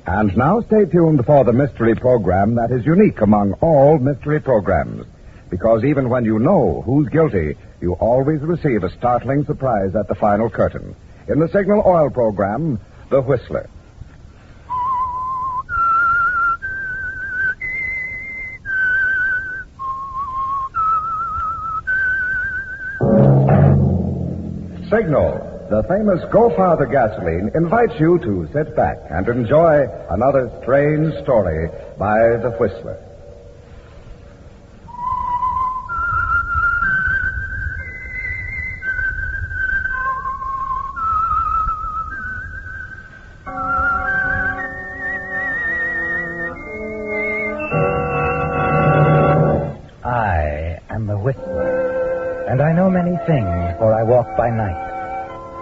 And now stay tuned for the mystery program that is unique among all mystery programs. Because even when you know who's guilty, you always receive a startling surprise at the final curtain. In the Signal Oil program, The Whistler. Signal, the famous Go Farther gasoline, invites you to sit back and enjoy another strange story by The Whistler. I am the Whistler, and I know many things, for I walk by night.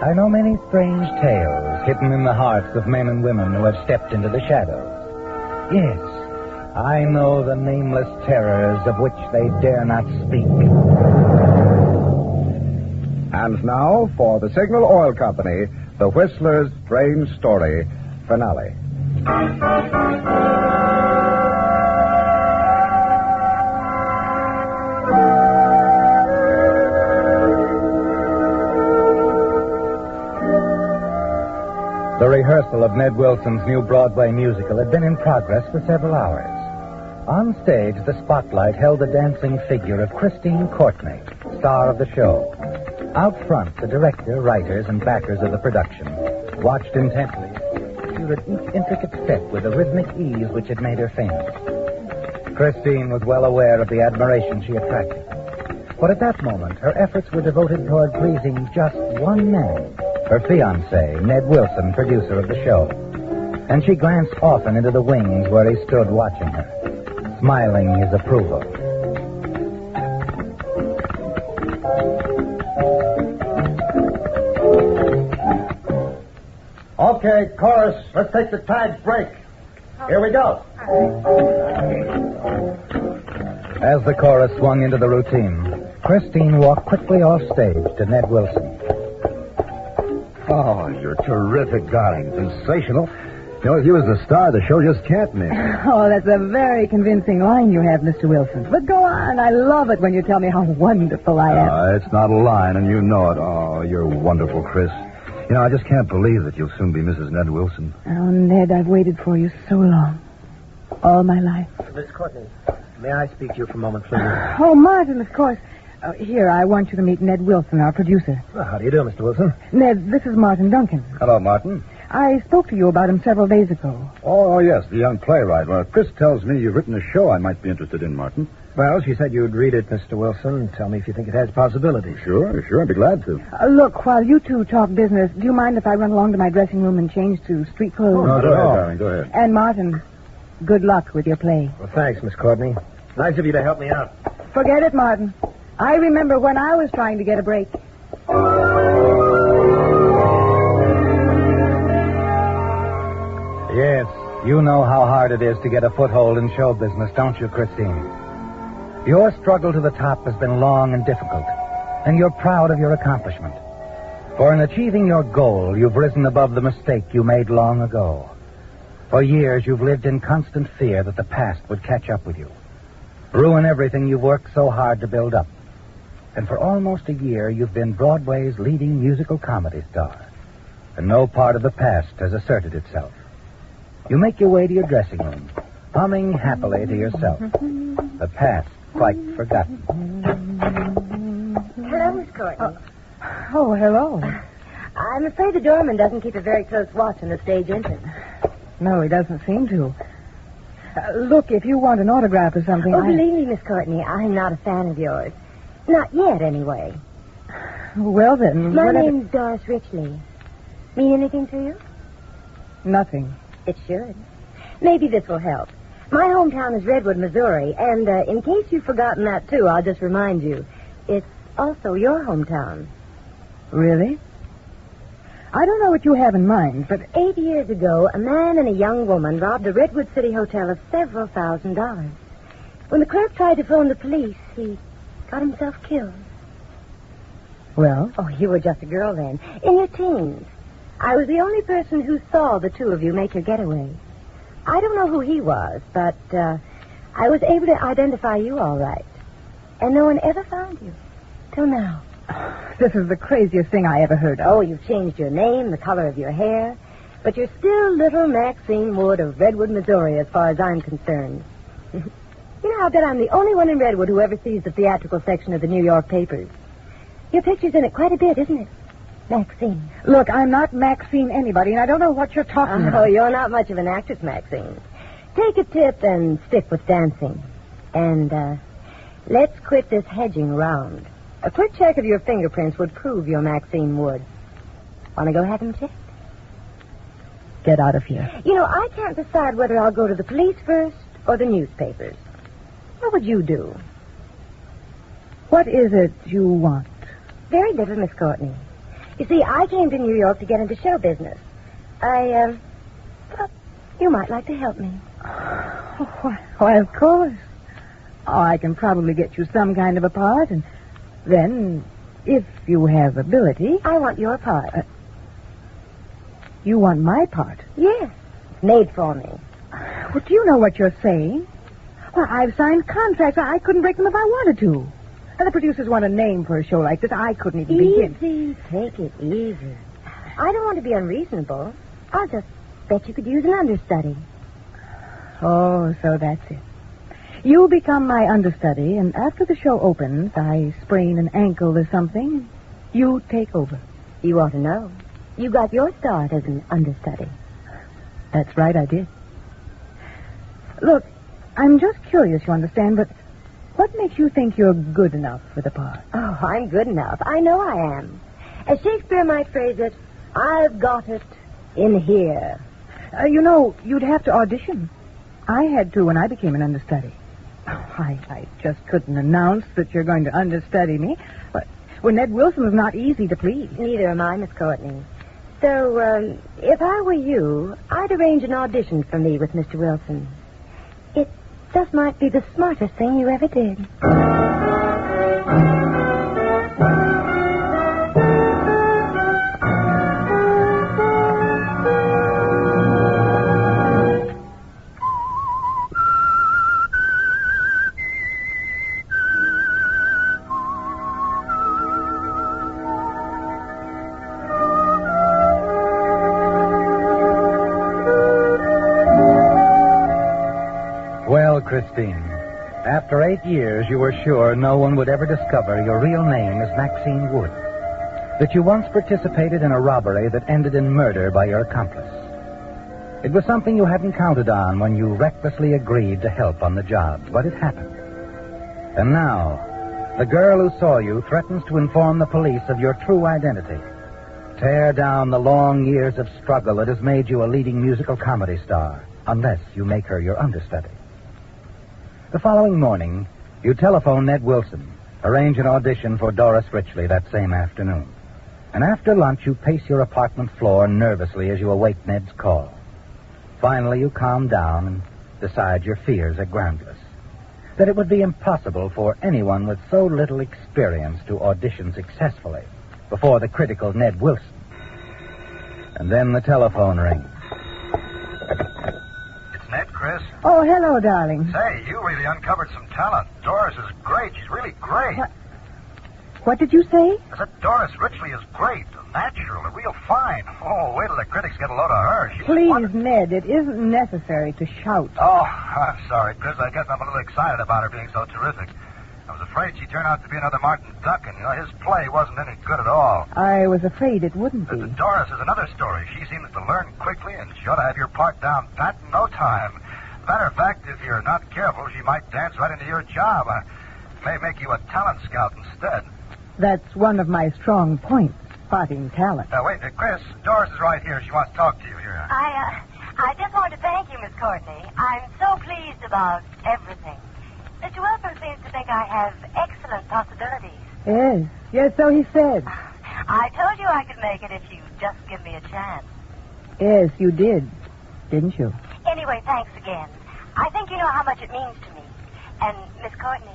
I know many strange tales hidden in the hearts of men and women who have stepped into the shadows. Yes, I know the nameless terrors of which they dare not speak. And now, for the Signal Oil Company, The Whistler's Strange Story finale. The rehearsal of Ned Wilson's new Broadway musical had been in progress for several hours. On stage, the spotlight held the dancing figure of Christine Courtney, star of the show. Out front, the director, writers, and backers of the production watched intently, at each intricate step with the rhythmic ease which had made her famous. Christine was well aware of the admiration she attracted. But at that moment, her efforts were devoted toward pleasing just one man, her fiancé, Ned Wilson, producer of the show. And she glanced often into the wings where he stood watching her, smiling his approval. Okay, chorus, let's take the tag break. Here we go. As the chorus swung into the routine, Christine walked quickly off stage to Ned Wilson. Oh, you're terrific, darling. Sensational. You know, if you was the star, the show just can't miss. Oh, that's a very convincing line you have, Mr. Wilson. But go on. I love it when you tell me how wonderful I am. It's not a line, and you know it. Oh, you're wonderful, Chris. You know, I just can't believe that you'll soon be Mrs. Ned Wilson. Oh, Ned, I've waited for you so long. All my life. Miss Courtney, may I speak to you for a moment, please? Oh, Martin, of course. Here, I want you to meet Ned Wilson, our producer. Well, how do you do, Mr. Wilson? Ned, this is Martin Duncan. Hello, Martin. I spoke to you about him several days ago. Oh, yes, the young playwright. Well, Chris tells me you've written a show I might be interested in, Martin. Well, she said you'd read it, Mr. Wilson, and tell me if you think it has possibilities. Sure, I'd be glad to. Look, while you two talk business, do you mind if I run along to my dressing room and change to street clothes? No, go ahead, darling, go ahead. And Martin, good luck with your play. Well, thanks, Miss Courtney. Nice of you to help me out. Forget it, Martin. I remember when I was trying to get a break. Yes, you know how hard it is to get a foothold in show business, don't you, Christine? Your struggle to the top has been long and difficult, and you're proud of your accomplishment. For in achieving your goal, you've risen above the mistake you made long ago. For years, you've lived in constant fear that the past would catch up with you, ruin everything you've worked so hard to build up. And for almost a year, you've been Broadway's leading musical comedy star, and no part of the past has asserted itself. You make your way to your dressing room, humming happily to yourself, the past quite forgotten. Hello, Miss Courtney. Oh, hello. I'm afraid the doorman doesn't keep a very close watch on the stage entrance. No, he doesn't seem to. Look, if you want an autograph or something... Believe me, Miss Courtney, I'm not a fan of yours. Not yet, anyway. Well, then... My name's Doris Richley. Mean anything to you? Nothing. It should. Maybe this will help. My hometown is Redwood, Missouri, and in case you've forgotten that, too, I'll just remind you. It's also your hometown. Really? I don't know what you have in mind, but... 8 years ago, a man and a young woman robbed a Redwood City hotel of several $1,000s. When the clerk tried to phone the police, he got himself killed. Well? Oh, you were just a girl then, in your teens. I was the only person who saw the two of you make your getaway. I don't know who he was, but I was able to identify you all right. And no one ever found you. Till now. This is the craziest thing I ever heard of. Oh, you've changed your name, the color of your hair, but you're still little Maxine Wood of Redwood, Missouri, as far as I'm concerned. You know, I'll bet I'm the only one in Redwood who ever sees the theatrical section of the New York papers. Your picture's in it quite a bit, isn't it? Maxine. Look, I'm not Maxine anybody, and I don't know what you're talking about. Oh, you're not much of an actress, Maxine. Take a tip and stick with dancing. And, let's quit this hedging round. A quick check of your fingerprints would prove you're Maxine Wood. Want to go have them checked? Get out of here. You know, I can't decide whether I'll go to the police first or the newspapers. What would you do? What is it you want? Very little, Miss Courtney. You see, I came to New York to get into show business. Well, you might like to help me. Why, of course. Oh, I can probably get you some kind of a part, and then, if you have ability... I want your part. You want my part? Yes. It's made for me. Well, do you know what you're saying? Well, I've signed contracts. I couldn't break them if I wanted to. And the producers want a name for a show like this. I couldn't even begin. Easy. Take it easy. I don't want to be unreasonable. I'll just bet you could use an understudy. Oh, so that's it. You become my understudy, and after the show opens, I sprain an ankle or something, you take over. You ought to know. You got your start as an understudy. That's right, I did. Look, I'm just curious, you understand, but what makes you think you're good enough for the part? Oh, I'm good enough. I know I am. As Shakespeare might phrase it, I've got it in here. You know, you'd have to audition. I had to when I became an understudy. I just couldn't announce that you're going to understudy me. But Ned Wilson's not easy to please. Neither am I, Miss Courtney. So, if I were you, I'd arrange an audition for me with Mr. Wilson. It just might be the smartest thing you ever did. Christine, after 8 years, you were sure no one would ever discover your real name as Maxine Wood. That you once participated in a robbery that ended in murder by your accomplice. It was something you hadn't counted on when you recklessly agreed to help on the job, but it happened. And now, the girl who saw you threatens to inform the police of your true identity. Tear down the long years of struggle that has made you a leading musical comedy star, unless you make her your understudy. The following morning, you telephone Ned Wilson, arrange an audition for Doris Richley that same afternoon. And after lunch, you pace your apartment floor nervously as you await Ned's call. Finally, you calm down and decide your fears are groundless. That it would be impossible for anyone with so little experience to audition successfully before the critical Ned Wilson. And then the telephone rings. Ned, Chris? Oh, hello, darling. Say, you really uncovered some talent. Doris is great. She's really great. What did you say? I said Doris Richley is great. Natural, a real fine. Oh, wait till the critics get a load of her. She's Please, Ned, it isn't necessary to shout. Oh, I'm sorry, Chris. I guess I'm a little excited about her being so terrific. I was afraid she'd turn out to be another Martin Duncan. You know, his play wasn't any good at all. I was afraid it wouldn't be. Doris is another story. She seems to learn quickly, and she ought to have your part down pat in no time. Matter of fact, if you're not careful, she might dance right into your job. May make you a talent scout instead. That's one of my strong points, spotting talent. Wait, Chris, Doris is right here. She wants to talk to you. Here. I just wanted to thank you, Miss Courtney. I'm so pleased about everything. Mr. Wilson seems to think I have excellent possibilities. Yes, so he said. I told you I could make it if you just give me a chance. Yes, you did, didn't you? Anyway, thanks again. I think you know how much it means to me. And, Miss Courtney,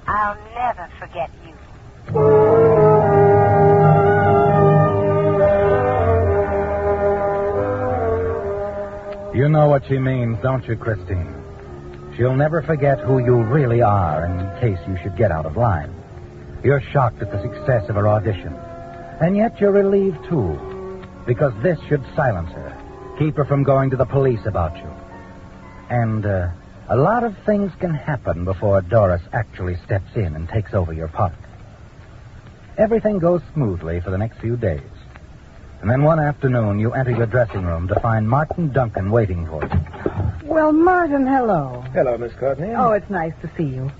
I'll never forget you. You know what she means, don't you, Christine? She'll never forget who you really are in case you should get out of line. You're shocked at the success of her audition. And yet you're relieved, too, because this should silence her, keep her from going to the police about you. And a lot of things can happen before Doris actually steps in and takes over your part. Everything goes smoothly for the next few days. And then one afternoon, you enter your dressing room to find Martin Duncan waiting for you. Well, Martin, hello. Hello, Miss Courtney. Oh, it's nice to see you.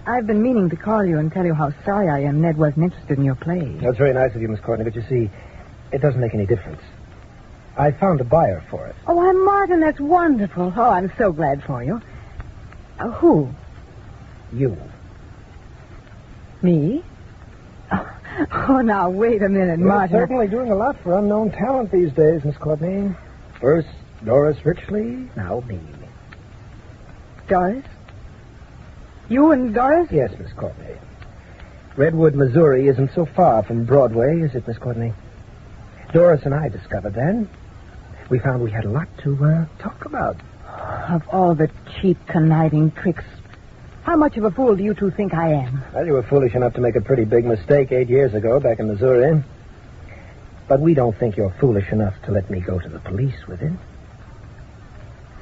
I've been meaning to call you and tell you how sorry I am Ned wasn't interested in your play. That's very nice of you, Miss Courtney, but you see, it doesn't make any difference. I found a buyer for it. Oh, I'm Martin. That's wonderful. Oh, I'm so glad for you. Who? You. Me? Oh, now, wait a minute, Martin. You're certainly doing a lot for unknown talent these days, Miss Courtney. First, Doris Richley, now me. Doris? You and Doris? Yes, Miss Courtney. Redwood, Missouri isn't so far from Broadway, is it, Miss Courtney? Doris and I discovered then. We found we had a lot to talk about. Of all the cheap, conniving tricks, how much of a fool do you two think I am? Well, you were foolish enough to make a pretty big mistake 8 years ago back in Missouri. But we don't think you're foolish enough to let me go to the police with it.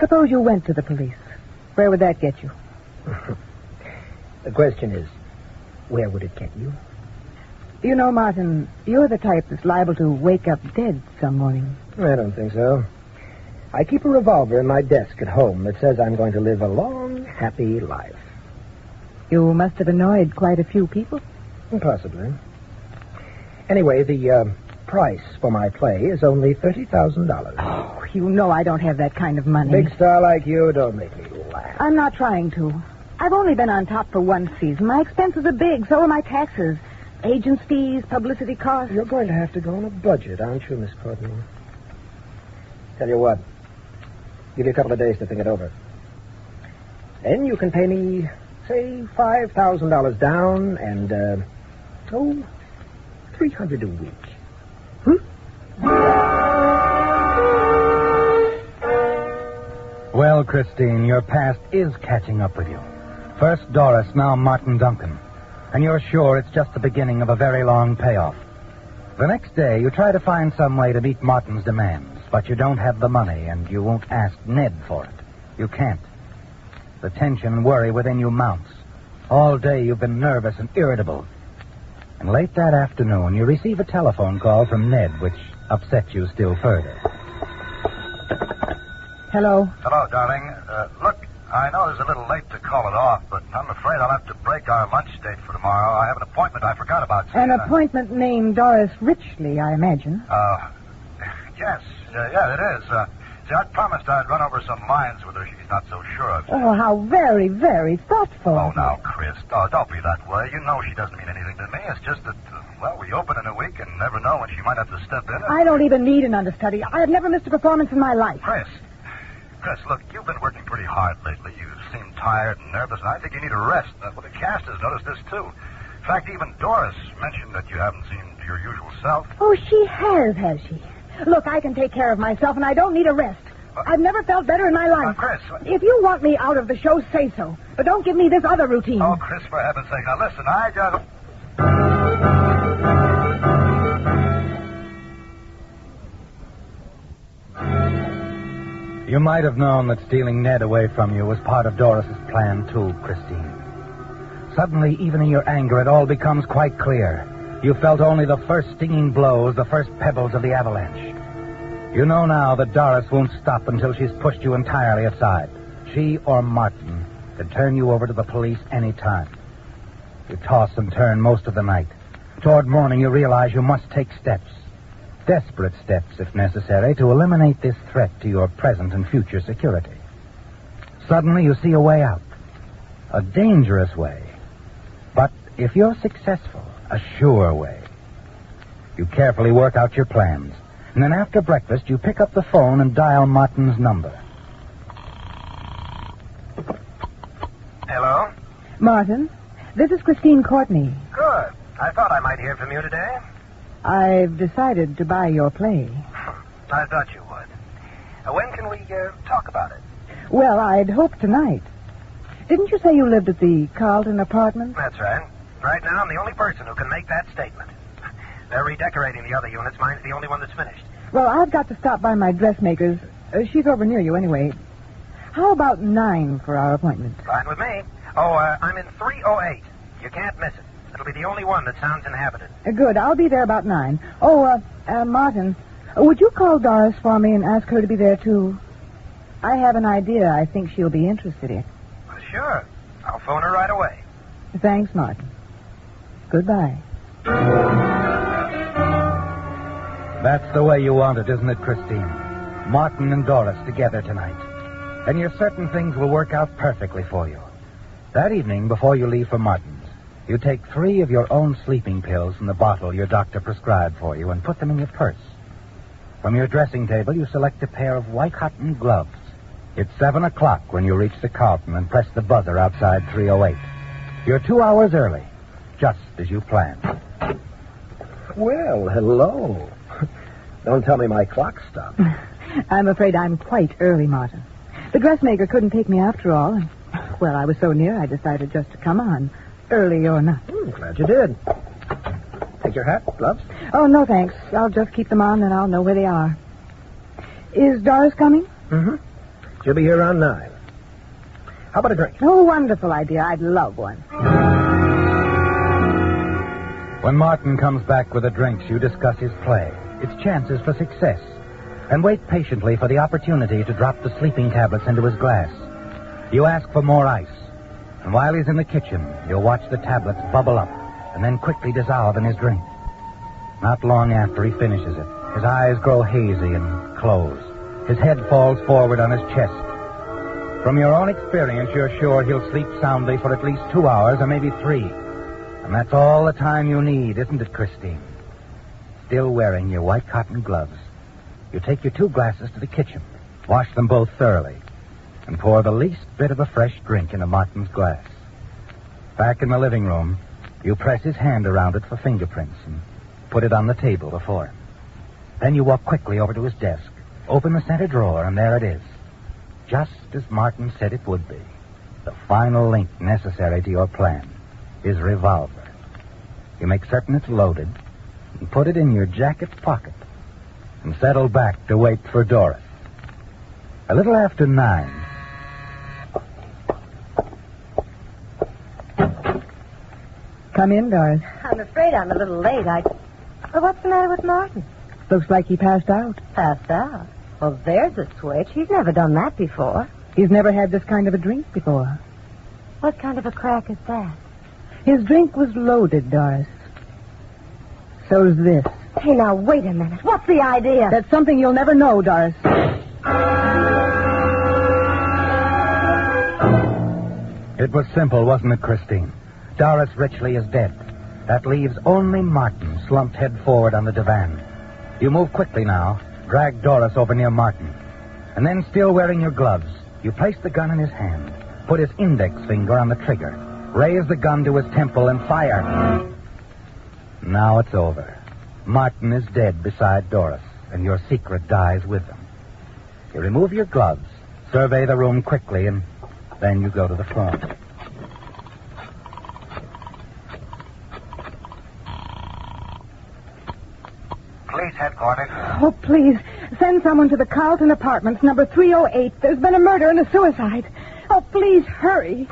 Suppose you went to the police. Where would that get you? The question is, where would it get you? You know, Martin, you're the type that's liable to wake up dead some morning. I don't think so. I keep a revolver in my desk at home that says I'm going to live a long, happy life. You must have annoyed quite a few people. Possibly. Anyway, the price for my play is only $30,000. Oh, you know I don't have that kind of money. Big star like you, don't make me laugh. I'm not trying to. I've only been on top for one season. My expenses are big, so are my taxes. Agents' fees, publicity costs. You're going to have to go on a budget, aren't you, Miss Courtney? Tell you what. Give you a couple of days to think it over. Then you can pay me, say, $5,000 down and, $300 a week. Well, Christine, your past is catching up with you. First Doris, now Martin Duncan. And you're sure it's just the beginning of a very long payoff. The next day, you try to find some way to meet Martin's demands, but you don't have the money, and you won't ask Ned for it. You can't. The tension and worry within you mounts. All day you've been nervous and irritable. And late that afternoon, you receive a telephone call from Ned, which upsets you still further. Hello? Hello, darling. Look, I know it's a little late to call it off, but I'm afraid I'll have to break our lunch date for tomorrow. I have an appointment I forgot about. An appointment named Doris Richley, I imagine. Yes. Yeah, it is. See, I promised I'd run over some lines with her she's not so sure of. Oh, how very, very thoughtful. Oh, now, Chris, don't be that way. You know she doesn't mean anything to me. It's just that, we open in a week and never know when she might have to step in. I don't even need an understudy. I've never missed a performance in my life. Chris, look, you've been working pretty hard lately. You seem tired and nervous, and I think you need a rest. Well, the cast has noticed this, too. In fact, even Doris mentioned that you haven't seemed your usual self. Oh, she has she? Look, I can take care of myself, and I don't need a rest. I've never felt better in my life. Chris. If you want me out of the show, say so. But don't give me this other routine. Oh, Chris, for heaven's sake. Now, listen, I just... You might have known that stealing Ned away from you was part of Doris's plan, too, Christine. Suddenly, even in your anger, it all becomes quite clear. You felt only the first stinging blows, the first pebbles of the avalanche. You know now that Doris won't stop until she's pushed you entirely aside. She or Martin could turn you over to the police any time. You toss and turn most of the night. Toward morning, you realize you must take steps. Desperate steps, if necessary, to eliminate this threat to your present and future security. Suddenly, you see a way out. A dangerous way. But if you're successful, a sure way. You carefully work out your plans. And then after breakfast, you pick up the phone and dial Martin's number. Hello? Martin, this is Christine Courtney. Good. I thought I might hear from you today. I've decided to buy your play. I thought you would. When can we talk about it? Well, I'd hoped tonight. Didn't you say you lived at the Carlton apartment? That's right. Right now, I'm the only person who can make that statement. They're redecorating the other units. Mine's the only one that's finished. Well, I've got to stop by my dressmaker's. She's over near you anyway. How about 9 for our appointment? Fine with me. Oh, I'm in 308. You can't miss it. It'll be the only one that sounds inhabited. Good. I'll be there about 9. Oh, Martin, would you call Doris for me and ask her to be there, too? I have an idea I think she'll be interested in. Well, sure. I'll phone her right away. Thanks, Martin. Goodbye. That's the way you want it, isn't it, Christine? Martin and Doris together tonight. And you're certain things will work out perfectly for you. That evening, before you leave for Martin's, you take 3 of your own sleeping pills from the bottle your doctor prescribed for you and put them in your purse. From your dressing table, you select a pair of white cotton gloves. It's 7 o'clock when you reach the Carlton and press the buzzer outside 308. You're 2 hours early, just as you planned. Well, hello. Don't tell me my clock stopped. I'm afraid I'm quite early, Martin. The dressmaker couldn't take me after all. And, well, I was so near, I decided just to come on, early or not. Glad you did. Take your hat, gloves? Oh, no, thanks. I'll just keep them on, and I'll know where they are. Is Doris coming? Mm-hmm. She'll be here around 9. How about a drink? Oh, wonderful idea. I'd love one. When Martin comes back with the drinks, you discuss his play, its chances for success, and wait patiently for the opportunity to drop the sleeping tablets into his glass. You ask for more ice, and while he's in the kitchen, you'll watch the tablets bubble up and then quickly dissolve in his drink. Not long after he finishes it, his eyes grow hazy and close. His head falls forward on his chest. From your own experience, you're sure he'll sleep soundly for at least 2 hours or maybe 3. And that's all the time you need, isn't it, Christine? Still wearing your white cotton gloves, you take your 2 glasses to the kitchen, wash them both thoroughly, and pour the least bit of a fresh drink into Martin's glass. Back in the living room, you press his hand around it for fingerprints and put it on the table before him. Then you walk quickly over to his desk, open the center drawer, and there it is. Just as Martin said it would be. The final link necessary to your plan. His revolver. You make certain it's loaded and put it in your jacket pocket and settle back to wait for Doris. A little after 9. Come in, Doris. I'm afraid I'm a little late. Well, what's the matter with Martin? Looks like he passed out. Passed out? Well, there's a switch. He's never done that before. He's never had this kind of a drink before. What kind of a crack is that? His drink was loaded, Doris. So's this. Hey, now, wait a minute. What's the idea? That's something you'll never know, Doris. It was simple, wasn't it, Christine? Doris Richley is dead. That leaves only Martin slumped head forward on the divan. You move quickly now, drag Doris over near Martin. And then, still wearing your gloves, you place the gun in his hand, put his index finger on the trigger, raise the gun to his temple, and fire. Now it's over. Martin is dead beside Doris, and your secret dies with him. You remove your gloves, survey the room quickly, and then you go to the phone. Police headquarters. Oh, please, send someone to the Carlton Apartments, number 308. There's been a murder and a suicide. Oh, please, hurry.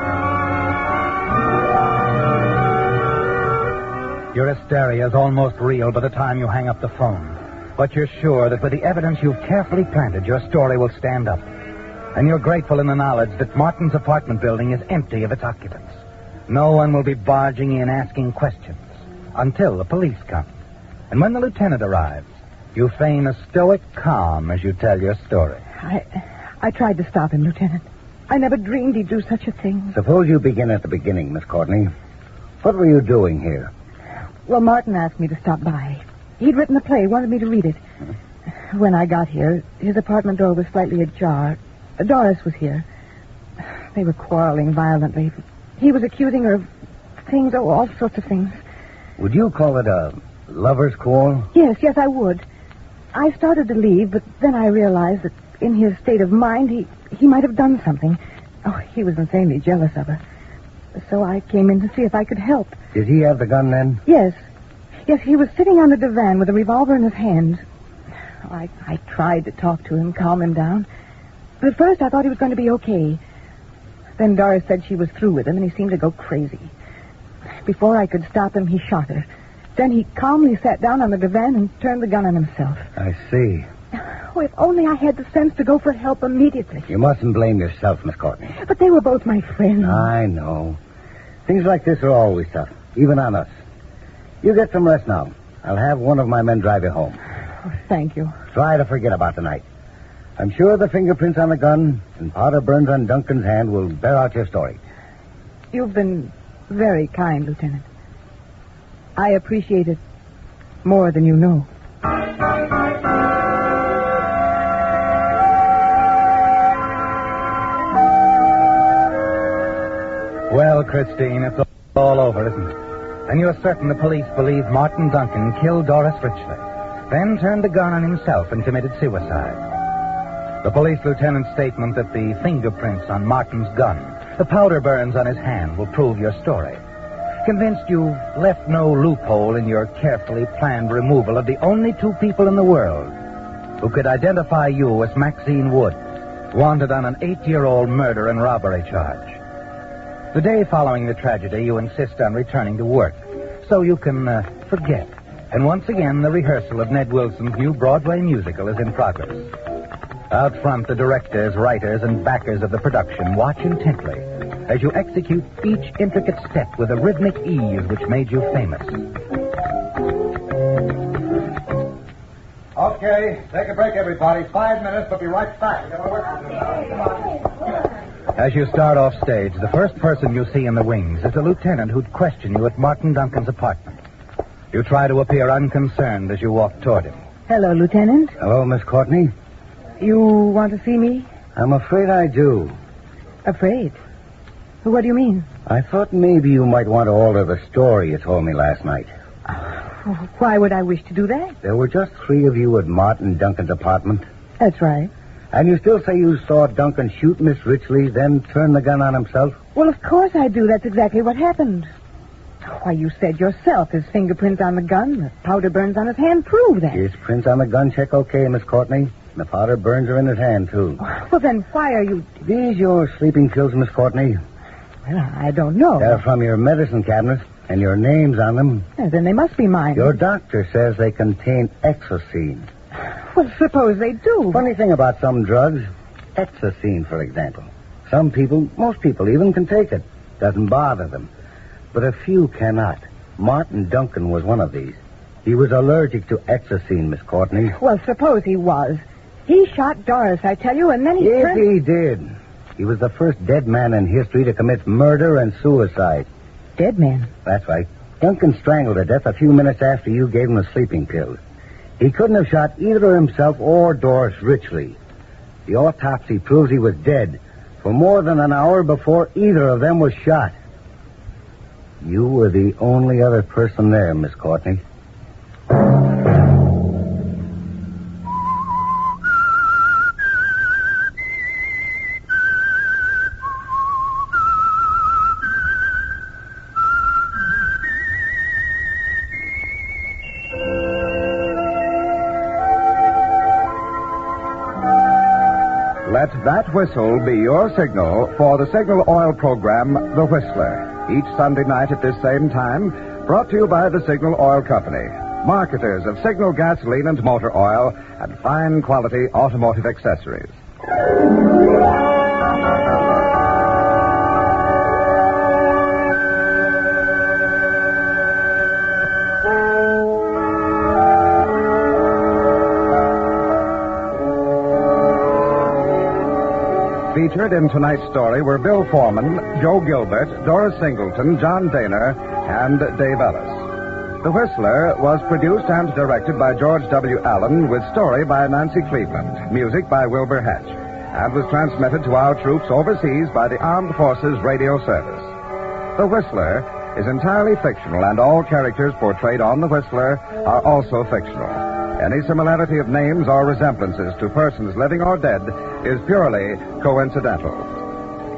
Your hysteria is almost real by the time you hang up the phone. But you're sure that with the evidence you've carefully planted, your story will stand up. And you're grateful in the knowledge that Martin's apartment building is empty of its occupants. No one will be barging in asking questions until the police come. And when the lieutenant arrives, you feign a stoic calm as you tell your story. I tried to stop him, Lieutenant. I never dreamed he'd do such a thing. Suppose you begin at the beginning, Miss Courtney. What were you doing here? Well, Martin asked me to stop by. He'd written a play, wanted me to read it. When I got here, his apartment door was slightly ajar. Doris was here. They were quarreling violently. He was accusing her of things, all sorts of things. Would you call it a lover's quarrel? Yes, I would. I started to leave, but then I realized that in his state of mind, he might have done something. Oh, he was insanely jealous of her. So I came in to see if I could help. Did he have the gun then? Yes. Yes, he was sitting on the divan with a revolver in his hand. I tried to talk to him, calm him down. But at first I thought he was going to be okay. Then Doris said she was through with him, and he seemed to go crazy. Before I could stop him, he shot her. Then he calmly sat down on the divan and turned the gun on himself. I see. Oh, if only I had the sense to go for help immediately. You mustn't blame yourself, Miss Courtney. But they were both my friends. I know. Things like this are always tough, even on us. You get some rest now. I'll have one of my men drive you home. Oh, thank you. Try to forget about tonight. I'm sure the fingerprints on the gun and powder burns on Duncan's hand will bear out your story. You've been very kind, Lieutenant. I appreciate it more than you know. Well, Christine, it's all over, isn't it? And you're certain the police believe Martin Duncan killed Doris Richley, then turned the gun on himself and committed suicide. The police lieutenant's statement that the fingerprints on Martin's gun, the powder burns on his hand, will prove your story. Convinced you've left no loophole in your carefully planned removal of the only two people in the world who could identify you as Maxine Wood, wanted on an 8-year-old murder and robbery charge. The day following the tragedy, you insist on returning to work so you can forget. And once again, the rehearsal of Ned Wilson's new Broadway musical is in progress. Out front, the directors, writers, and backers of the production watch intently as you execute each intricate step with a rhythmic ease which made you famous. Okay, take a break, everybody. 5 minutes, but be right back. We've got work to do now. Come on. As you start off stage, the first person you see in the wings is the lieutenant who'd question you at Martin Duncan's apartment. You try to appear unconcerned as you walk toward him. Hello, Lieutenant. Hello, Miss Courtney. You want to see me? I'm afraid I do. Afraid? What do you mean? I thought maybe you might want to alter the story you told me last night. Why would I wish to do that? There were just 3 of you at Martin Duncan's apartment. That's right. And you still say you saw Duncan shoot Miss Richley, then turn the gun on himself? Well, of course I do. That's exactly what happened. Why, you said yourself his fingerprints on the gun, the powder burns on his hand prove that. His prints on the gun check okay, Miss Courtney. The powder burns are in his hand, too. Well, then why are you... These your sleeping pills, Miss Courtney? Well, I don't know. They're from your medicine cabinet, and your name's on them. Yeah, then they must be mine. Your doctor says they contain exocene. Well, suppose they do. Funny thing about some drugs, exocene, for example. Some people, most people even, can take it. Doesn't bother them. But a few cannot. Martin Duncan was one of these. He was allergic to exocene, Miss Courtney. Well, suppose he was. He shot Doris, I tell you, and then he... Yes, he did. He was the first dead man in history to commit murder and suicide. Dead man? That's right. Duncan strangled to death a few minutes after you gave him the sleeping pills. He couldn't have shot either himself or Doris Richley. The autopsy proves he was dead for more than an hour before either of them was shot. You were the only other person there, Miss Courtney. Let that whistle be your signal for the Signal Oil program, The Whistler. Each Sunday night at this same time, brought to you by the Signal Oil Company, marketers of Signal gasoline and motor oil and fine quality automotive accessories. Featured in tonight's story were Bill Forman, Joe Gilbert, Doris Singleton, John Daner, and Dave Ellis. The Whistler was produced and directed by George W. Allen with story by Nancy Cleveland, music by Wilbur Hatch, and was transmitted to our troops overseas by the Armed Forces Radio Service. The Whistler is entirely fictional, and all characters portrayed on The Whistler are also fictional. Any similarity of names or resemblances to persons living or dead is purely coincidental.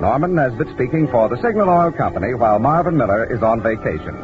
Norman Nesbitt speaking for the Signal Oil Company while Marvin Miller is on vacation.